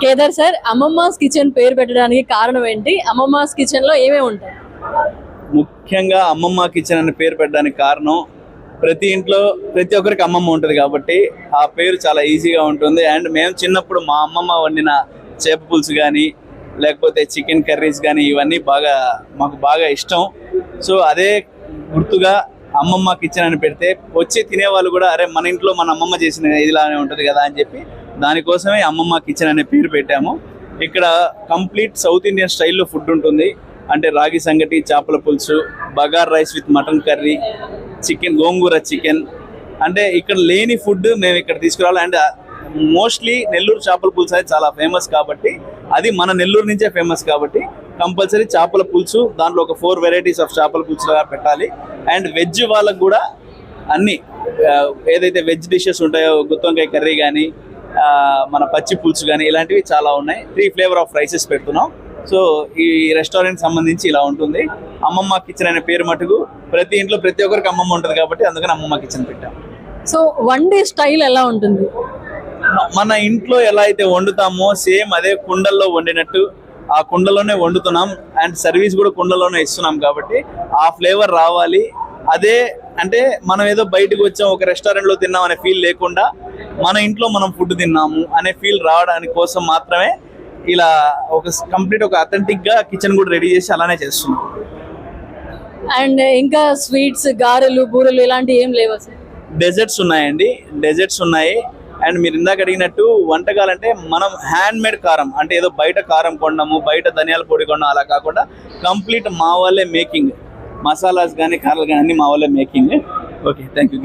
Kedar sir, అమ్మమ్మాస్ kitchen పేరు పెట్టడానికి కారణం ఏంటి? అమ్మమ్మాస్ కిచెన్ లో ఏమేమి ఉంటాయి? ముఖ్యంగా అమ్మమ్మ కిచెన్ అనే పేరు పెట్టడానికి కారణం, ప్రతి ఇంట్లో ప్రతి ఒక్కరికి అమ్మమ్మ ఉంటుంది కాబట్టి ఆ పేరు చాలా ఈజీగా ఉంటుంది. అండ్ మేము చిన్నప్పుడు మా అమ్మమ్మ వండిన చేప పులుసు కానీ లేకపోతే చికెన్ కర్రీస్ కానీ ఇవన్నీ మాకు బాగా ఇష్టం. సో అదే గుర్తుగా అమ్మమ్మ కిచెన్ అని పెడితే వచ్చి తినేవాళ్ళు కూడా అరే మన ఇంట్లో మన అమ్మమ్మ చేసిన ఇదిలానే ఉంటుంది కదా అని చెప్పి దానికోసమే అమ్మమ్మ కిచెన్ అనే పేరు పెట్టాము. ఇక్కడ కంప్లీట్ సౌత్ ఇండియన్ స్టైల్లో ఫుడ్ ఉంటుంది. అంటే రాగి సంగటి, చేపల పులుసు, bagara rice with mutton curry, chicken, gongura chicken, అంటే ఇక్కడ లేని ఫుడ్ మేము ఇక్కడ తీసుకురావాలి. అండ్ మోస్ట్లీ నెల్లూరు చేపల పులుసు అనేది చాలా ఫేమస్ కాబట్టి, అది మన నెల్లూరు నుంచే ఫేమస్ కాబట్టి కంపల్సరీ చేపల పులుసు దాంట్లో ఒక 4 వెరైటీస్ ఆఫ్ చేపల పులుసుగా పెట్టాలి. అండ్ వెజ్ వాళ్ళకు కూడా అన్ని ఏదైతే వెజ్ డిషెస్ ఉంటాయో గుత్తొంకాయ కర్రీ కానీ మన పచ్చి పులుసు కానీ ఇలాంటివి చాలా ఉన్నాయి. 3 ఫ్లేవర్ ఆఫ్ రైసెస్ పెడుతున్నాం. సో ఈ రెస్టారెంట్ సంబంధించి ఇలా ఉంటుంది. అమ్మమ్మ కిచెన్ అనే పేరు మటుకు ప్రతి ఇంట్లో ప్రతి ఒక్కరికి అమ్మమ్మ ఉంటుంది కాబట్టి అందుకని అమ్మమ్మ కిచెన్ పెట్టాం. సో వండే స్టైల్ ఎలా ఉంటుంది? మన ఇంట్లో ఎలా అయితే వండుతామో సేమ్ అదే కుండల్లో వండినట్టు ఆ కుండలోనే వండుతున్నాం. అండ్ సర్వీస్ కూడా కుండలోనే ఇస్తున్నాం కాబట్టి ఆ ఫ్లేవర్ రావాలి. అదే అంటే మనం ఏదో బయటకు వచ్చాం ఒక రెస్టారెంట్లో తిన్నాం అనే ఫీల్ లేకుండా మన ఇంట్లో మనం ఫుడ్ తిన్నాము అనే ఫీల్ రావడానికి కోసం మాత్రమే ఇలా ఒక కంప్లీట్ ఒక అథెంటిక్ గా కిచెన్ కూడా రెడీ చేసి అలానే చేస్తున్నాం. అండ్ ఇంకా స్వీట్స్, గారెలు, బూరెలు ఇలాంటివి ఏం లేవా సార్? డెజర్ట్స్ ఉన్నాయండి, డెజర్ట్స్ ఉన్నాయి. అండ్ మీరు ఇందాక అడిగినట్టు వంటకాలంటే మనం హ్యాండ్ మేడ్ కారం, అంటే ఏదో బయట కారం కొన్నాము, బయట ధనియాల పొడి కొన్నాం అలా కాకుండా కంప్లీట్ మా వాళ్ళే మేకింగ్, మసాలాస్ కానీ కారాలు కానీ అన్ని మా వాళ్ళే మేకింగ్. Okay, thank you.